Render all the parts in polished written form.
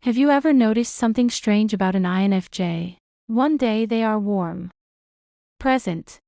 Have you ever noticed something strange about an INFJ? One day they are warm, present,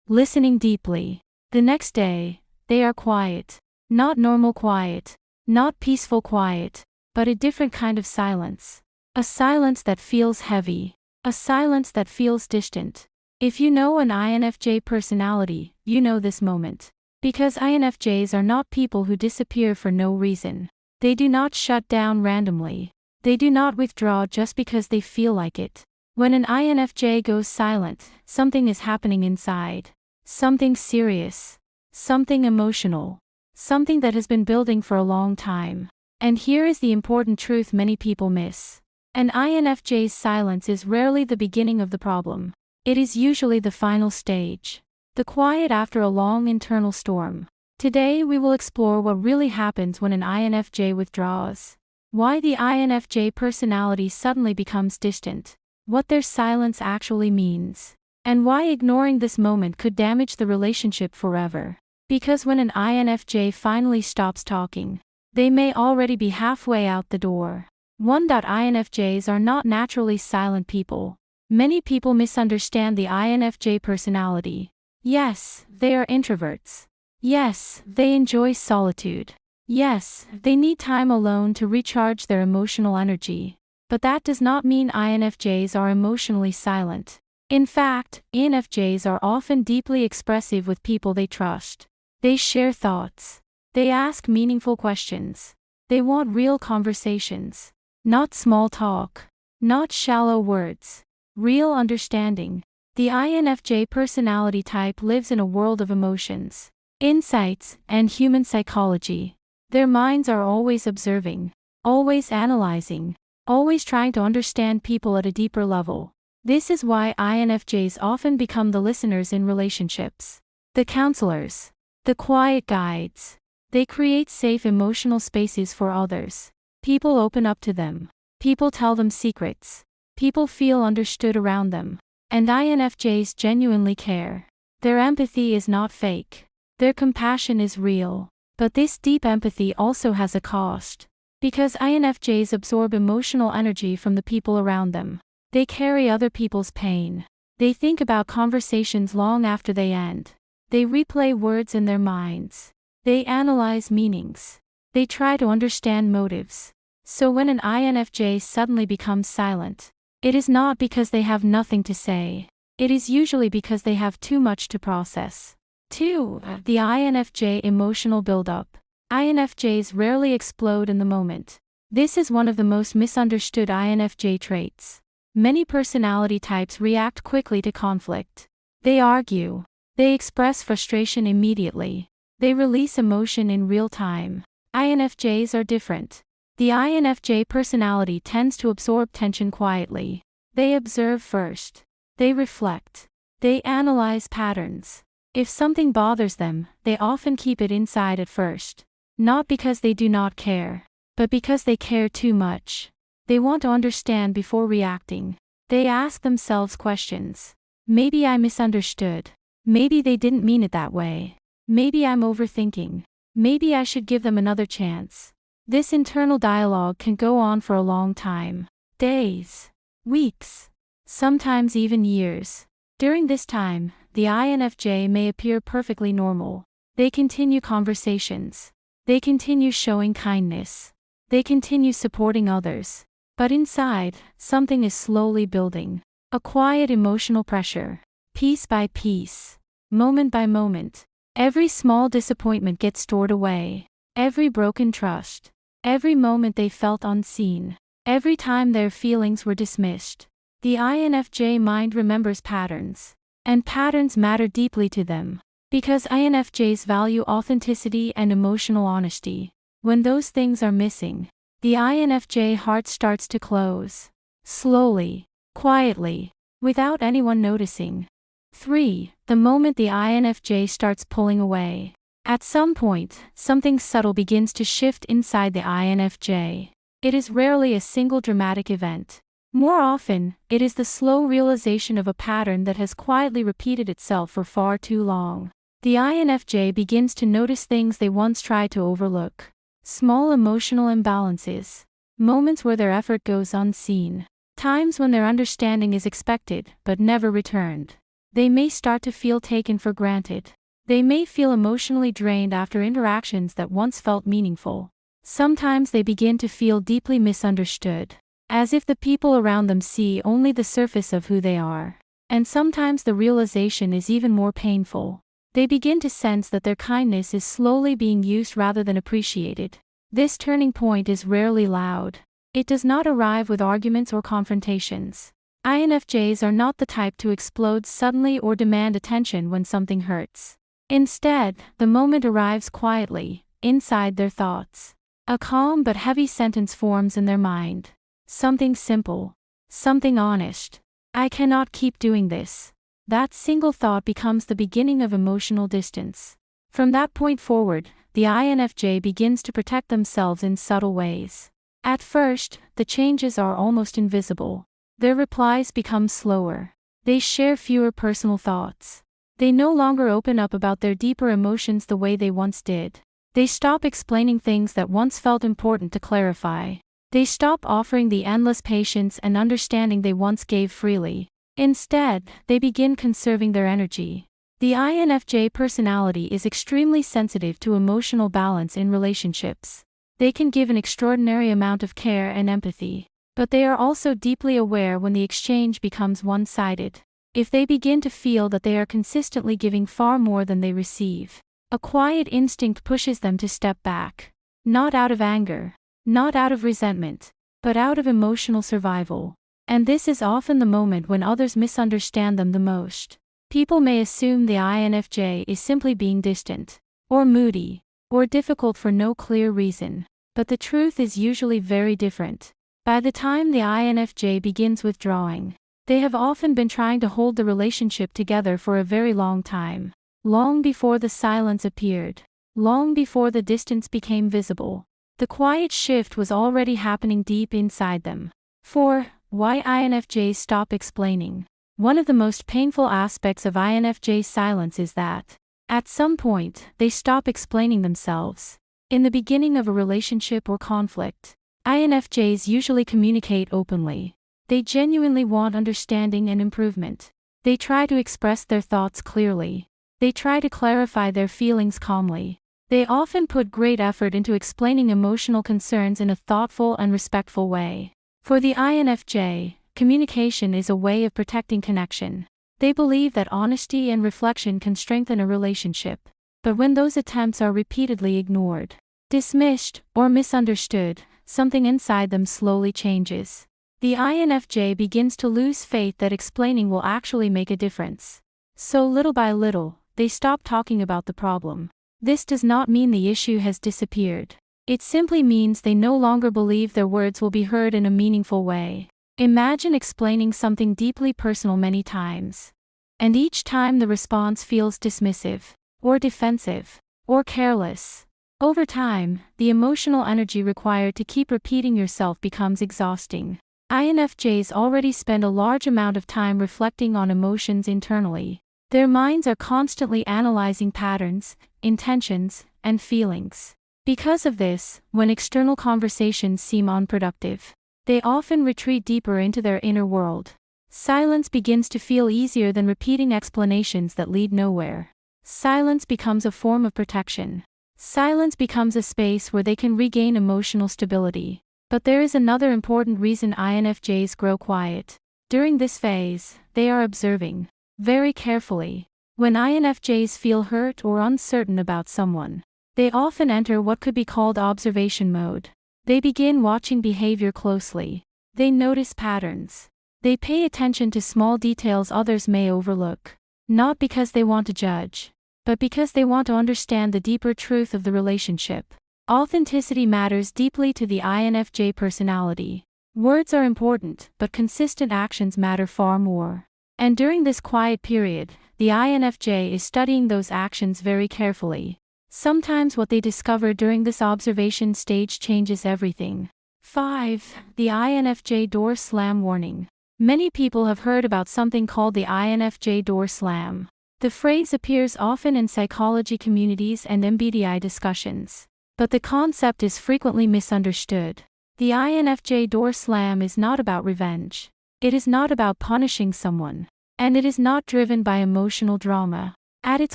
listening deeply. The next day, they are quiet. Not normal quiet, not peaceful quiet, but a different kind of silence. A silence that feels heavy. A silence that feels distant. If you know an INFJ personality, you know this moment. Because INFJs are not people who disappear for no reason. They do not shut down randomly. They do not withdraw just because they feel like it. When an INFJ goes silent, something is happening inside. Something serious. Something emotional. Something that has been building for a long time. And here is the important truth many people miss. An INFJ's silence is rarely the beginning of the problem. It is usually the final stage. The quiet after a long internal storm. Today we will explore what really happens when an INFJ withdraws. Why the INFJ personality suddenly becomes distant. What their silence actually means. And why ignoring this moment could damage the relationship forever. Because when an INFJ finally stops talking, they may already be halfway out the door. 1. INFJs are not naturally silent people. Many people misunderstand the INFJ personality. Yes, they are introverts. Yes, they enjoy solitude. Yes, they need time alone to recharge their emotional energy. But that does not mean INFJs are emotionally silent. In fact, INFJs are often deeply expressive with people they trust. They share thoughts. They ask meaningful questions. They want real conversations. Not small talk. Not shallow words. Real understanding. The INFJ personality type lives in a world of emotions, insights, and human psychology. Their minds are always observing, always analyzing, always trying to understand people at a deeper level. This is why INFJs often become the listeners in relationships, the counselors, the quiet guides. They create safe emotional spaces for others. People open up to them. People tell them secrets. People feel understood around them. And INFJs genuinely care. Their empathy is not fake. Their compassion is real. But this deep empathy also has a cost. Because INFJs absorb emotional energy from the people around them. They carry other people's pain. They think about conversations long after they end. They replay words in their minds. They analyze meanings. They try to understand motives. So when an INFJ suddenly becomes silent, it is not because they have nothing to say. It is usually because they have too much to process. 2. The INFJ emotional buildup. INFJs rarely explode in the moment. This is one of the most misunderstood INFJ traits. Many personality types react quickly to conflict. They argue. They express frustration immediately. They release emotion in real time. INFJs are different. The INFJ personality tends to absorb tension quietly. They observe first. They reflect. They analyze patterns. If something bothers them, they often keep it inside at first. Not because they do not care, but because they care too much. They want to understand before reacting. They ask themselves questions. Maybe I misunderstood. Maybe they didn't mean it that way. Maybe I'm overthinking. Maybe I should give them another chance. This internal dialogue can go on for a long time. Days. Weeks. Sometimes even years. During this time, the INFJ may appear perfectly normal. They continue conversations. They continue showing kindness. They continue supporting others. But inside, something is slowly building. A quiet emotional pressure. Piece by piece. Moment by moment. Every small disappointment gets stored away. Every broken trust. Every moment they felt unseen. Every time their feelings were dismissed. The INFJ mind remembers patterns. And patterns matter deeply to them. Because INFJs value authenticity and emotional honesty. When those things are missing, the INFJ heart starts to close. Slowly. Quietly. Without anyone noticing. 3. The moment the INFJ starts pulling away. At some point, something subtle begins to shift inside the INFJ. It is rarely a single dramatic event. More often, it is the slow realization of a pattern that has quietly repeated itself for far too long. The INFJ begins to notice things they once tried to overlook. Small emotional imbalances. moments where their effort goes unseen, times when their understanding is expected but never returned. They may start to feel taken for granted. They may feel emotionally drained after interactions that once felt meaningful. Sometimes they begin to feel deeply misunderstood, as if the people around them see only the surface of who they are. And sometimes the realization is even more painful. They begin to sense that their kindness is slowly being used rather than appreciated. This turning point is rarely loud. It does not arrive with arguments or confrontations. INFJs are not the type to explode suddenly or demand attention when something hurts. Instead, the moment arrives quietly, inside their thoughts. A calm but heavy sentence forms in their mind. Something simple. Something honest. I cannot keep doing this. That single thought becomes the beginning of emotional distance. From that point forward, the INFJ begins to protect themselves in subtle ways. At first, the changes are almost invisible. Their replies become slower. They share fewer personal thoughts. They no longer open up about their deeper emotions the way they once did. They stop explaining things that once felt important to clarify. They stop offering the endless patience and understanding they once gave freely. Instead, they begin conserving their energy. The INFJ personality is extremely sensitive to emotional balance in relationships. They can give an extraordinary amount of care and empathy. But they are also deeply aware when the exchange becomes one-sided. If they begin to feel that they are consistently giving far more than they receive, a quiet instinct pushes them to step back. Not out of anger, not out of resentment, but out of emotional survival. And this is often the moment when others misunderstand them the most. People may assume the INFJ is simply being distant, or moody, or difficult for no clear reason. But the truth is usually very different. By the time the INFJ begins withdrawing, they have often been trying to hold the relationship together for a very long time. Long before the silence appeared. Long before the distance became visible. The quiet shift was already happening deep inside them. 4. Why INFJs stop explaining. One of the most painful aspects of INFJ silence is that, at some point, they stop explaining themselves. In the beginning of a relationship or conflict, INFJs usually communicate openly. They genuinely want understanding and improvement. They try to express their thoughts clearly. They try to clarify their feelings calmly. They often put great effort into explaining emotional concerns in a thoughtful and respectful way. For the INFJ, communication is a way of protecting connection. They believe that honesty and reflection can strengthen a relationship. But when those attempts are repeatedly ignored, dismissed, or misunderstood, something inside them slowly changes. The INFJ begins to lose faith that explaining will actually make a difference. So little by little, they stop talking about the problem. This does not mean the issue has disappeared. It simply means they no longer believe their words will be heard in a meaningful way. Imagine explaining something deeply personal many times. And each time the response feels dismissive, or defensive, or careless. Over time, the emotional energy required to keep repeating yourself becomes exhausting. INFJs already spend a large amount of time reflecting on emotions internally. Their minds are constantly analyzing patterns, intentions, and feelings. Because of this, when external conversations seem unproductive, they often retreat deeper into their inner world. Silence begins to feel easier than repeating explanations that lead nowhere. Silence becomes a form of protection. Silence becomes a space where they can regain emotional stability. But there is another important reason INFJs grow quiet. During this phase, they are observing, very carefully. When INFJs feel hurt or uncertain about someone, they often enter what could be called observation mode. They begin watching behavior closely. They notice patterns. They pay attention to small details others may overlook. Not because they want to judge, but because they want to understand the deeper truth of the relationship. Authenticity matters deeply to the INFJ personality. Words are important, but consistent actions matter far more. And during this quiet period, the INFJ is studying those actions very carefully. Sometimes what they discover during this observation stage changes everything. 5. The INFJ door slam warning. Many people have heard about something called the INFJ door slam. The phrase appears often in psychology communities and MBTI discussions. But the concept is frequently misunderstood. The The INFJ door slam is not about revenge. It is not about punishing someone. And it is not driven by emotional drama. At its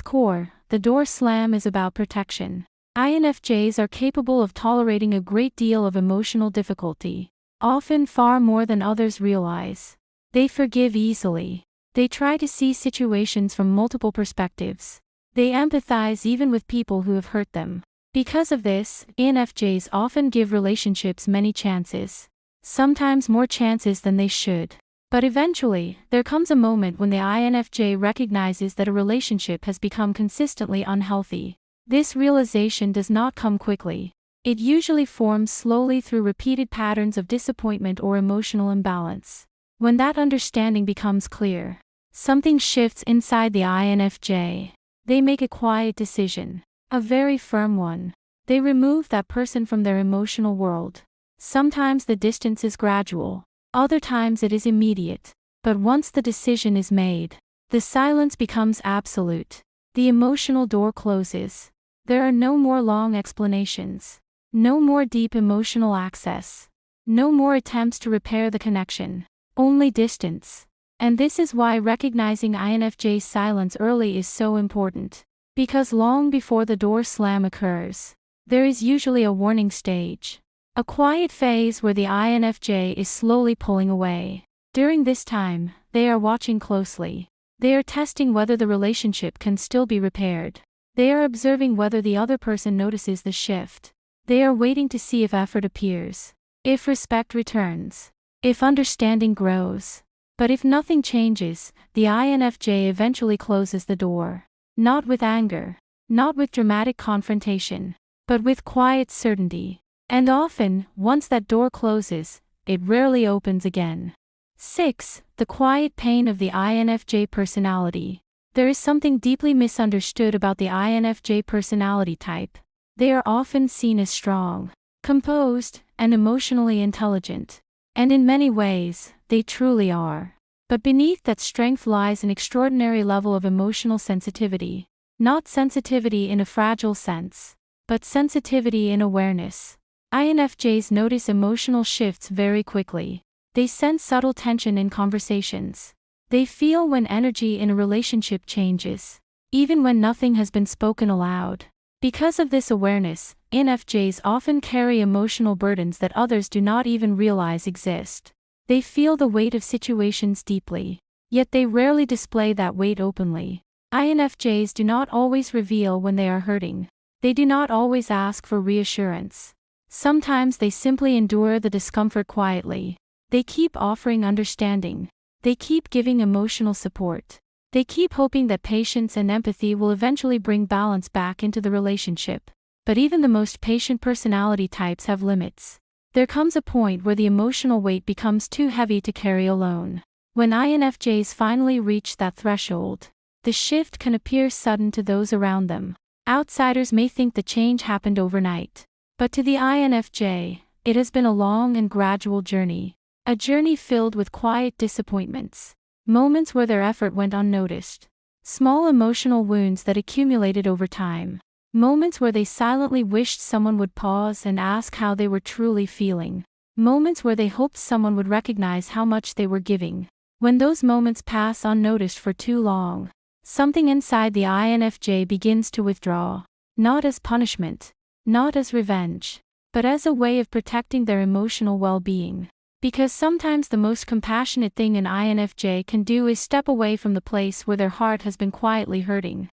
core, the door slam is about protection. INFJs are capable of tolerating a great deal of emotional difficulty, often far more than others realize. They forgive easily. They try to see situations from multiple perspectives. They empathize even with people who have hurt them. Because of this, INFJs often give relationships many chances. Sometimes more chances than they should. But eventually, there comes a moment when the INFJ recognizes that a relationship has become consistently unhealthy. This realization does not come quickly. It usually forms slowly through repeated patterns of disappointment or emotional imbalance. When that understanding becomes clear, something shifts inside the INFJ. They make a quiet decision, a very firm one. They remove that person from their emotional world. Sometimes the distance is gradual, other times it is immediate. But once the decision is made, the silence becomes absolute. The emotional door closes. There are no more long explanations. No more deep emotional access. No more attempts to repair the connection. Only distance. And this is why recognizing INFJ's silence early is so important. Because long before the door slam occurs, there is usually a warning stage. A quiet phase where the INFJ is slowly pulling away. During this time, they are watching closely. They are testing whether the relationship can still be repaired. They are observing whether the other person notices the shift. They are waiting to see if effort appears, if respect returns, if understanding grows. But if nothing changes, the INFJ eventually closes the door. Not with anger, not with dramatic confrontation, but with quiet certainty. And often, once that door closes, it rarely opens again. 6. The quiet pain of the INFJ personality. There is something deeply misunderstood about the INFJ personality type. They are often seen as strong, composed, and emotionally intelligent. And in many ways, they truly are. But beneath that strength lies an extraordinary level of emotional sensitivity. Not sensitivity in a fragile sense, but sensitivity in awareness. INFJs notice emotional shifts very quickly. They sense subtle tension in conversations. They feel when energy in a relationship changes, even when nothing has been spoken aloud. Because of this awareness, INFJs often carry emotional burdens that others do not even realize exist. They feel the weight of situations deeply, yet they rarely display that weight openly. INFJs do not always reveal when they are hurting. They do not always ask for reassurance. Sometimes they simply endure the discomfort quietly. They keep offering understanding. They keep giving emotional support. They keep hoping that patience and empathy will eventually bring balance back into the relationship. But even the most patient personality types have limits. There comes a point where the emotional weight becomes too heavy to carry alone. When INFJs finally reach that threshold, the shift can appear sudden to those around them. Outsiders may think the change happened overnight. But to the INFJ, it has been a long and gradual journey. A journey filled with quiet disappointments. Moments where their effort went unnoticed. Small emotional wounds that accumulated over time. Moments where they silently wished someone would pause and ask how they were truly feeling. Moments where they hoped someone would recognize how much they were giving. When those moments pass unnoticed for too long, something inside the INFJ begins to withdraw. Not as punishment, not as revenge, but as a way of protecting their emotional well-being. Because sometimes the most compassionate thing an INFJ can do is step away from the place where their heart has been quietly hurting.